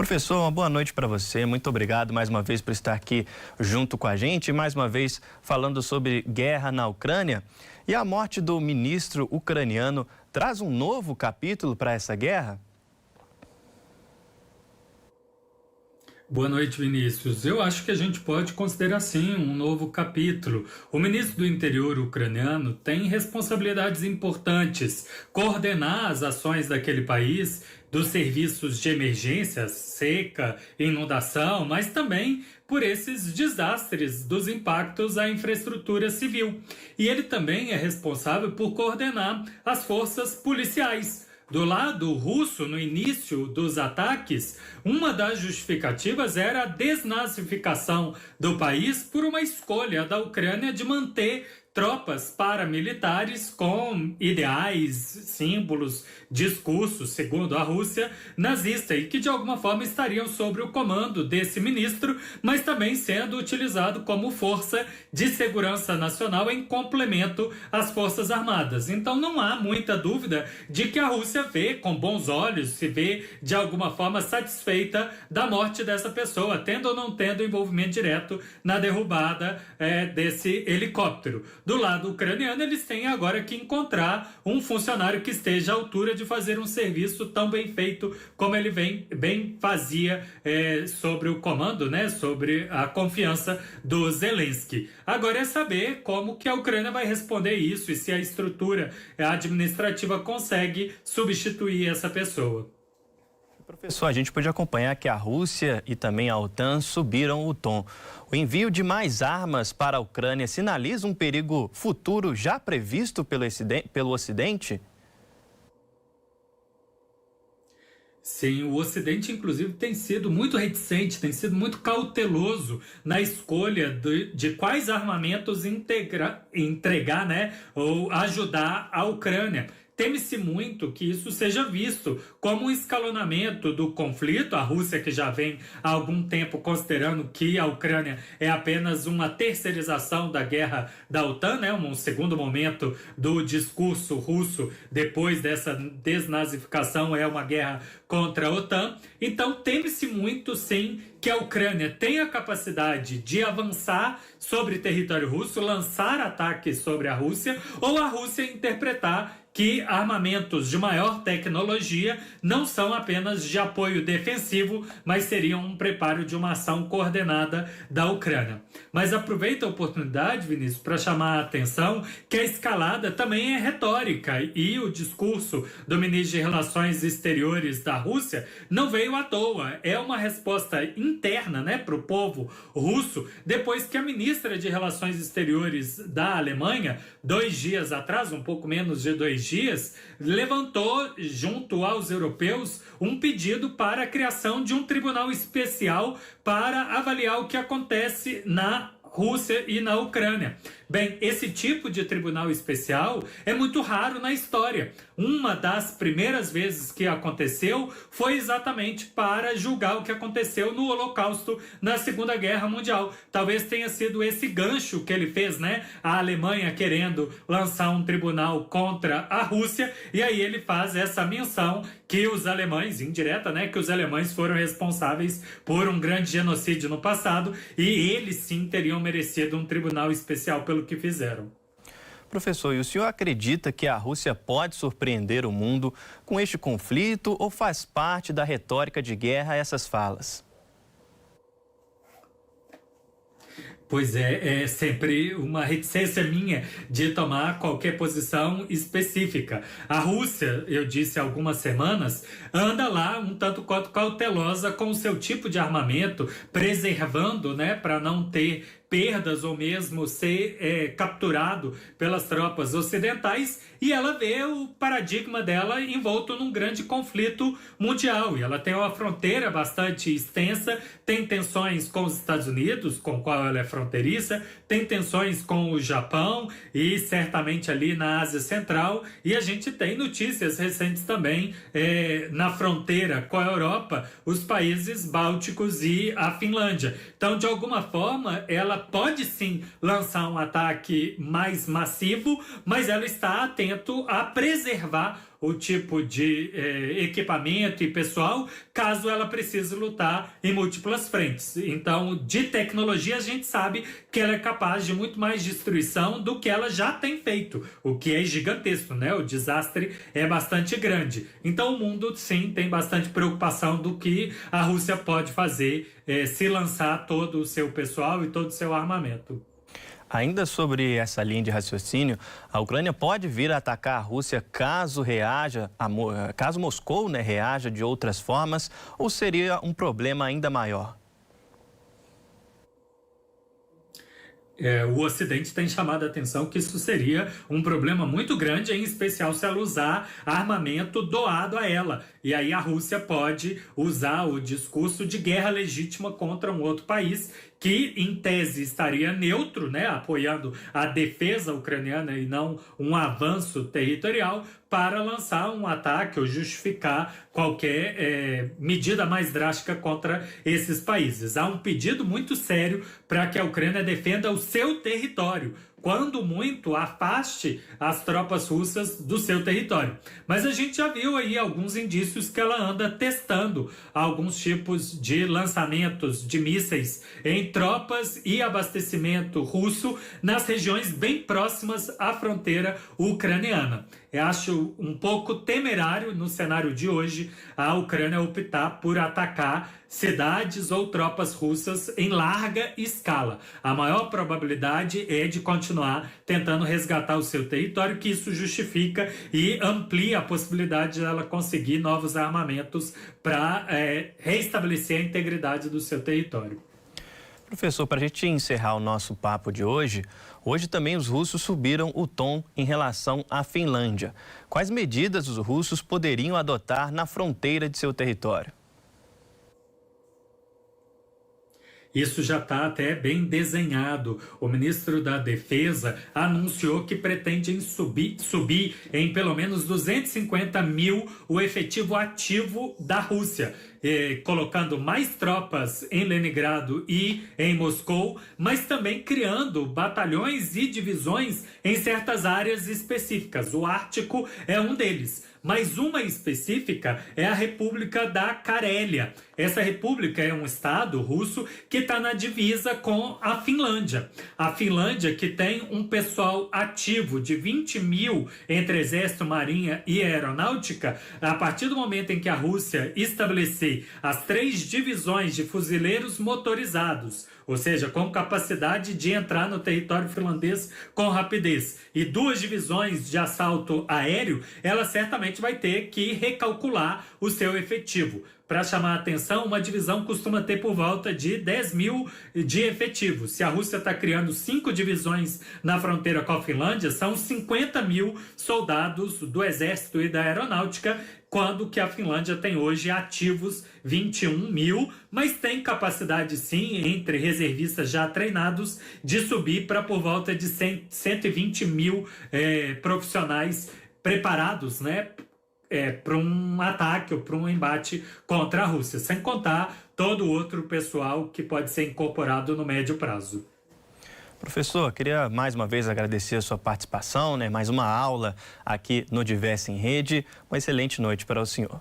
Professor, uma boa noite para você. Muito obrigado mais uma vez por estar aqui junto com a gente, mais uma vez falando sobre guerra na Ucrânia. E a morte do ministro ucraniano traz um novo capítulo para essa guerra? Boa noite, Vinícius. Eu acho que a gente pode considerar sim um novo capítulo. O ministro do Interior ucraniano tem responsabilidades importantes: coordenar as ações daquele país, dos serviços de emergência, seca, inundação, mas também por esses desastres dos impactos à infraestrutura civil. E ele também é responsável por coordenar as forças policiais. Do lado russo, no início dos ataques, uma das justificativas era a desnazificação do país por uma escolha da Ucrânia de manter tropas paramilitares com ideais, símbolos, discursos, segundo a Rússia, nazista, e que de alguma forma estariam sob o comando desse ministro, mas também sendo utilizado como força de segurança nacional em complemento às Forças Armadas. Então não há muita dúvida de que a Rússia vê com bons olhos, se vê de alguma forma satisfeita da morte dessa pessoa, tendo ou não tendo envolvimento direto na derrubada desse helicóptero. Do lado ucraniano, eles têm agora que encontrar um funcionário que esteja à altura de fazer um serviço tão bem feito como ele bem fazia sobre o comando, né, sobre a confiança do Zelensky. Agora é saber como que a Ucrânia vai responder isso e se a estrutura administrativa consegue substituir essa pessoa. Professor, a gente pode acompanhar que a Rússia e também a OTAN subiram o tom. O envio de mais armas para a Ucrânia sinaliza um perigo futuro já previsto pelo Ocidente? Sim, o Ocidente, inclusive, tem sido muito reticente, tem sido muito cauteloso na escolha de quais armamentos entregar, né, ou ajudar a Ucrânia. Teme-se muito que isso seja visto como um escalonamento do conflito. A Rússia, que já vem há algum tempo considerando que a Ucrânia é apenas uma terceirização da guerra da OTAN, né? Um segundo momento do discurso russo depois dessa desnazificação é uma guerra contra a OTAN. Então teme-se muito, sim, que a Ucrânia tenha a capacidade de avançar sobre território russo, lançar ataques sobre a Rússia, ou a Rússia interpretar que armamentos de maior tecnologia não são apenas de apoio defensivo, mas seriam um preparo de uma ação coordenada da Ucrânia. Mas aproveito a oportunidade, Vinícius, para chamar a atenção que a escalada também é retórica e o discurso do ministro de Relações Exteriores da Rússia não veio à toa. É uma resposta interna, né, para o povo russo, depois que a ministra de Relações Exteriores da Alemanha, 2 dias atrás, um pouco menos de 2 dias, levantou junto aos europeus um pedido para a criação de um tribunal especial para avaliar o que acontece na Rússia e na Ucrânia. Bem, esse tipo de tribunal especial é muito raro na história. Uma das primeiras vezes que aconteceu foi exatamente para julgar o que aconteceu no Holocausto na Segunda Guerra Mundial. Talvez tenha sido esse gancho que ele fez, né? A Alemanha querendo lançar um tribunal contra a Rússia, e aí ele faz essa menção que os alemães, indireta, né? Que os alemães foram responsáveis por um grande genocídio no passado e eles sim teriam merecido um tribunal especial pelo que fizeram. Professor, e o senhor acredita que a Rússia pode surpreender o mundo com este conflito ou faz parte da retórica de guerra essas falas? Pois é sempre uma reticência minha de tomar qualquer posição específica. A Rússia, eu disse há algumas semanas, anda lá um tanto quanto cautelosa com o seu tipo de armamento, preservando, né, para não ter perdas ou mesmo ser capturado pelas tropas ocidentais, e ela vê o paradigma dela envolto num grande conflito mundial. E ela tem uma fronteira bastante extensa, tem tensões com os Estados Unidos, com o qual ela é fronteiriça, tem tensões com o Japão e certamente ali na Ásia Central, e a gente tem notícias recentes também na fronteira com a Europa, os países bálticos e a Finlândia. Então, de alguma forma, ela pode sim lançar um ataque mais massivo, mas ela está atento a preservar o tipo de equipamento e pessoal, caso ela precise lutar em múltiplas frentes. Então, de tecnologia, a gente sabe que ela é capaz de muito mais destruição do que ela já tem feito, o que é gigantesco, né? O desastre é bastante grande. Então, o mundo, sim, tem bastante preocupação do que a Rússia pode fazer se lançar todo o seu pessoal e todo o seu armamento. Ainda sobre essa linha de raciocínio, a Ucrânia pode vir a atacar a Rússia caso caso Moscou, né, reaja de outras formas, ou seria um problema ainda maior? O Ocidente tem chamado a atenção que isso seria um problema muito grande, em especial se ela usar armamento doado a ela. E aí a Rússia pode usar o discurso de guerra legítima contra um outro país que, em tese, estaria neutro, né, apoiando a defesa ucraniana e não um avanço territorial, para lançar um ataque ou justificar qualquer medida mais drástica contra esses países. Há um pedido muito sério para que a Ucrânia defenda o seu território, quando muito afaste as tropas russas do seu território. Mas a gente já viu aí alguns indícios que ela anda testando alguns tipos de lançamentos de mísseis em tropas e abastecimento russo nas regiões bem próximas à fronteira ucraniana. Eu acho um pouco temerário, no cenário de hoje, a Ucrânia optar por atacar cidades ou tropas russas em larga escala. A maior probabilidade é de continuar tentando resgatar o seu território, que isso justifica e amplia a possibilidade de ela conseguir novos armamentos para reestabelecer a integridade do seu território. Professor, para a gente encerrar o nosso papo de hoje também os russos subiram o tom em relação à Finlândia. Quais medidas os russos poderiam adotar na fronteira de seu território? Isso já está até bem desenhado. O ministro da Defesa anunciou que pretende subir em pelo menos 250 mil o efetivo ativo da Rússia, colocando mais tropas em Leningrado e em Moscou, mas também criando batalhões e divisões em certas áreas específicas. O Ártico é um deles. Mas uma específica é a República da Carélia. Essa república é um estado russo que está na divisa com a Finlândia. A Finlândia, que tem um pessoal ativo de 20 mil entre exército, marinha e aeronáutica, a partir do momento em que a Rússia estabelecer as 3 divisões de fuzileiros motorizados, ou seja, com capacidade de entrar no território finlandês com rapidez, e 2 divisões de assalto aéreo, ela certamente vai ter que recalcular o seu efetivo. Para chamar a atenção, uma divisão costuma ter por volta de 10 mil de efetivos. Se a Rússia está criando 5 divisões na fronteira com a Finlândia, são 50 mil soldados do exército e da aeronáutica, quando que a Finlândia tem hoje ativos 21 mil, mas tem capacidade sim, entre reservistas já treinados, de subir para por volta de 120 mil profissionais preparados, né, para um ataque ou para um embate contra a Rússia, sem contar todo o outro pessoal que pode ser incorporado no médio prazo. Professor, queria mais uma vez agradecer a sua participação, né? Mais uma aula aqui no Diversa em Rede. Uma excelente noite para o senhor.